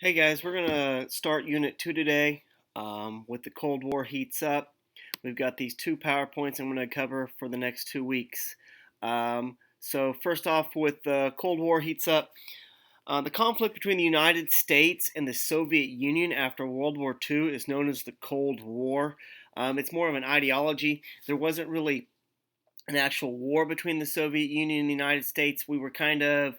Hey guys, we're going to start Unit 2 today with the Cold War heats up. We've got these two PowerPoints I'm going to cover for the next 2 weeks. So first off, with the Cold War heats up, the conflict between the United States and the Soviet Union after World War II is known as the Cold War. It's more of an ideology. There wasn't really an actual war between the Soviet Union and the United States. We were kind of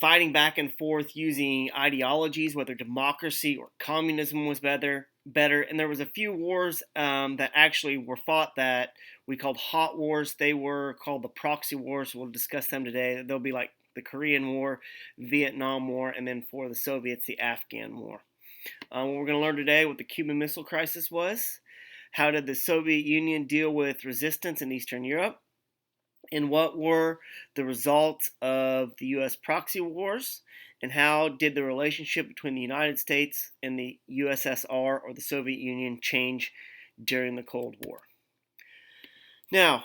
fighting back and forth using ideologies, whether democracy or communism was better. And there was a few wars that actually were fought that we called hot wars. They were called the proxy wars. We'll discuss them today. They'll be like the Korean War, Vietnam War, and then for the Soviets, the Afghan War. What we're going to learn today, what the Cuban Missile Crisis was, how did the Soviet Union deal with resistance in Eastern Europe, and what were the results of the U.S. proxy wars, and how did the relationship between the United States and the USSR or the Soviet Union change during the Cold War. Now,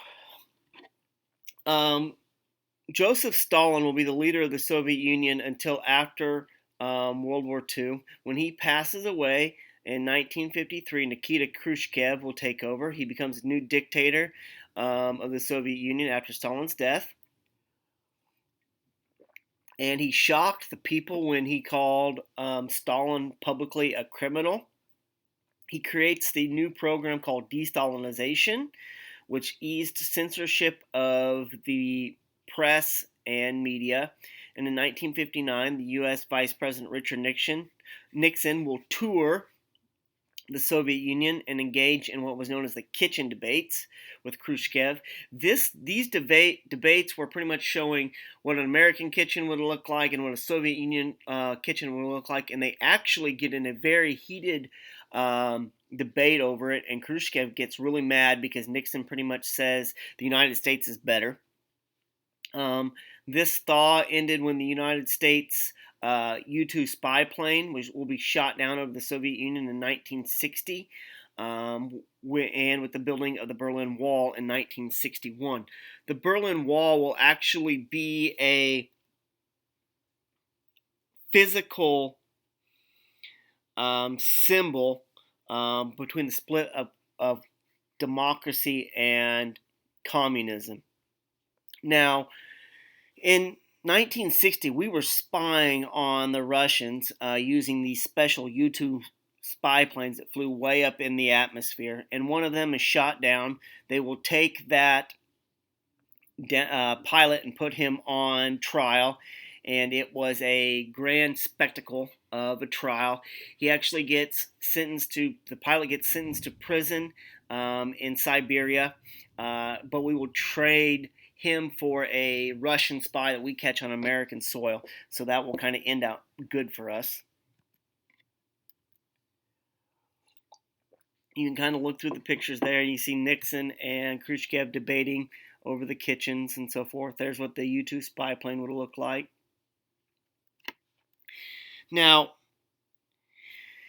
Joseph Stalin will be the leader of the Soviet Union until after World War II. When he passes away in 1953, Nikita Khrushchev will take over. He becomes a new dictator of the Soviet Union after Stalin's death. And he shocked the people when he called Stalin publicly a criminal. He creates the new program called de-Stalinization, which eased censorship of the press and media. And in 1959, the U.S. Vice President Richard Nixon will tour the Soviet Union and engage in what was known as the kitchen debates with Khrushchev. These debates were pretty much showing what an American kitchen would look like and what a Soviet Union kitchen would look like, and they actually get in a very heated debate over it, and Khrushchev gets really mad because Nixon pretty much says the United States is better. This thaw ended when the United States U-2 spy plane will be shot down over the Soviet Union in 1960, and with the building of the Berlin Wall in 1961. The Berlin Wall will actually be a physical symbol between the split of democracy and communism. Now, in 1960, we were spying on the Russians using these special U-2 spy planes that flew way up in the atmosphere, and one of them is shot down. They will take that pilot and put him on trial, and it was a grand spectacle of a trial. He actually the pilot gets sentenced to prison in Siberia, but we will trade him for a Russian spy that we catch on American soil. So that will kind of end out good for us. You can kind of look through the pictures there. You see Nixon and Khrushchev debating over the kitchens and so forth. There's what the U-2 spy plane would look like. Now,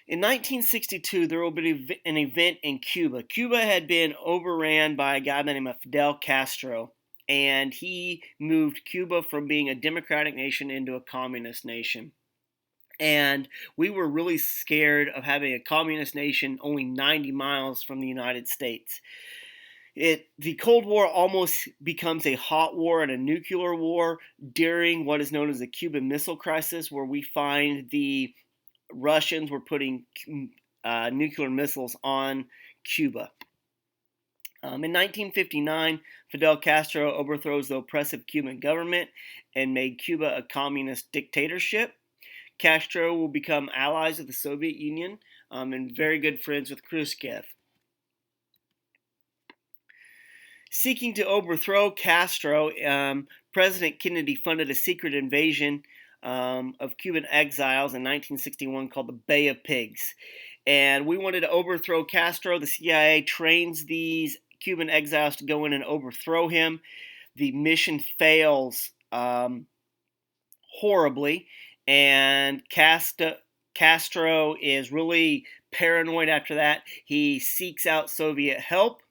in 1962, there will be an event in Cuba. Cuba had been overran by a guy by the name of Fidel Castro, and he moved Cuba from being a democratic nation into a communist nation. And we were really scared of having a communist nation only 90 miles from the United States. The Cold War almost becomes a hot war and a nuclear war during what is known as the Cuban Missile Crisis, where we find the Russians were putting nuclear missiles on Cuba. In 1959, Fidel Castro overthrows the oppressive Cuban government and made Cuba a communist dictatorship. Castro will become allies of the Soviet Union and very good friends with Khrushchev. Seeking to overthrow Castro, President Kennedy funded a secret invasion of Cuban exiles in 1961 called the Bay of Pigs. And we wanted to overthrow Castro. The CIA trains these Cuban exiles to go in and overthrow him. The mission fails horribly, and Castro is really paranoid after that. He seeks out Soviet help,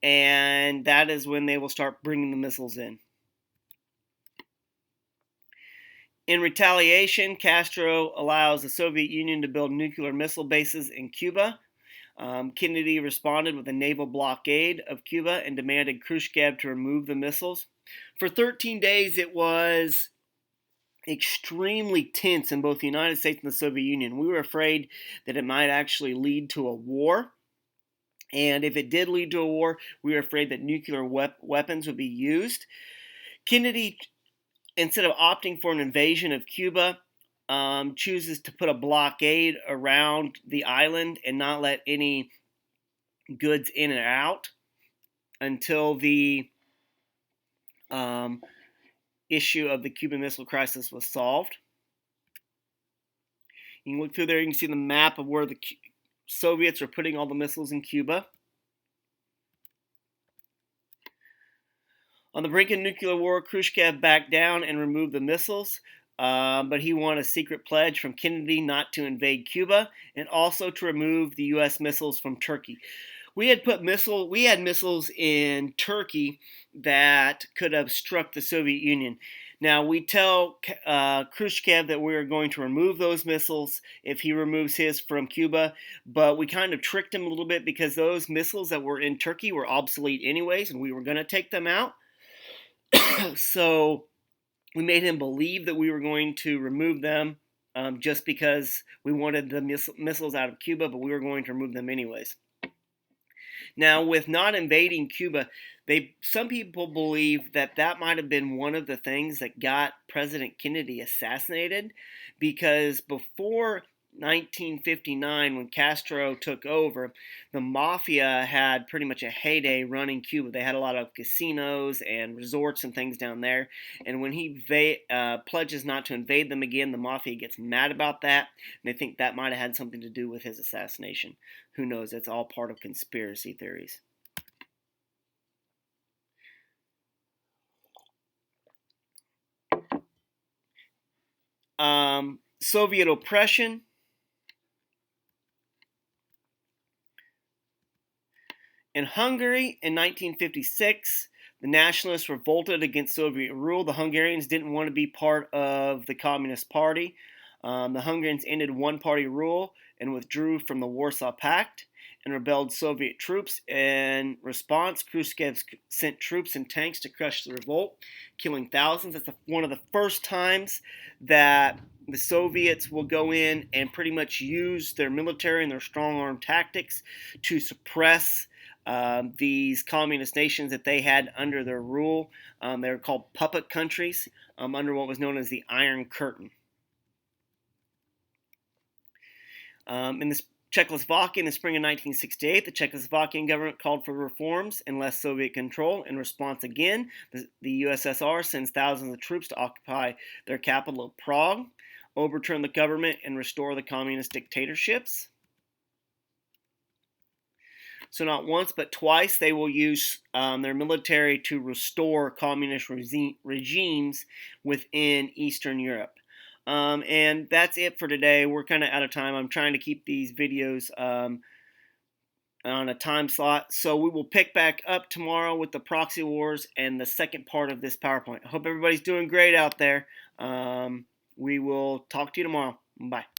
and that is when they will start bringing the missiles in. In retaliation, Castro allows the Soviet Union to build nuclear missile bases in Cuba. Kennedy responded with a naval blockade of Cuba and demanded Khrushchev to remove the missiles. For 13 days, it was extremely tense in both the United States and the Soviet Union. We were afraid that it might actually lead to a war. And if it did lead to a war, we were afraid that nuclear weapons would be used. Kennedy, instead of opting for an invasion of Cuba, chooses to put a blockade around the island and not let any goods in and out until the issue of the Cuban Missile Crisis was solved. You can look through there, you can see the map of where the Soviets are putting all the missiles in Cuba. On the brink of nuclear war, Khrushchev backed down and removed the missiles, but he won a secret pledge from Kennedy not to invade Cuba and also to remove the U.S. missiles from Turkey. We had missiles in Turkey that could have struck the Soviet Union. Now, we tell Khrushchev that we are going to remove those missiles if he removes his from Cuba, but we kind of tricked him a little bit because those missiles that were in Turkey were obsolete anyways, and we were going to take them out. So we made him believe that we were going to remove them just because we wanted the missiles out of Cuba, but we were going to remove them anyways. Now, with not invading Cuba, some people believe that might have been one of the things that got President Kennedy assassinated, because before 1959, when Castro took over, the mafia had pretty much a heyday running Cuba. They had a lot of casinos and resorts and things down there. And when he pledges not to invade them again, the mafia gets mad about that. And they think that might have had something to do with his assassination. Who knows? It's all part of conspiracy theories. Soviet oppression. In Hungary in 1956, the nationalists revolted against Soviet rule. The Hungarians didn't want to be part of the Communist Party. The Hungarians ended one-party rule and withdrew from the Warsaw Pact and rebelled Soviet troops. In response, Khrushchev sent troops and tanks to crush the revolt, killing thousands. That's one of the first times that the Soviets will go in and pretty much use their military and their strong-arm tactics to suppress these communist nations that they had under their rule. They were called puppet countries under what was known as the Iron Curtain. In the Czechoslovakia in the spring of 1968, the Czechoslovakian government called for reforms and less Soviet control. In response, again, the USSR sends thousands of troops to occupy their capital of Prague, overturn the government, and restore the communist dictatorships. So not once but twice they will use their military to restore communist regimes within Eastern Europe. And that's it for today. We're kind of out of time. I'm trying to keep these videos on a time slot. So we will pick back up tomorrow with the proxy wars and the second part of this PowerPoint. I hope everybody's doing great out there. We will talk to you tomorrow. Bye.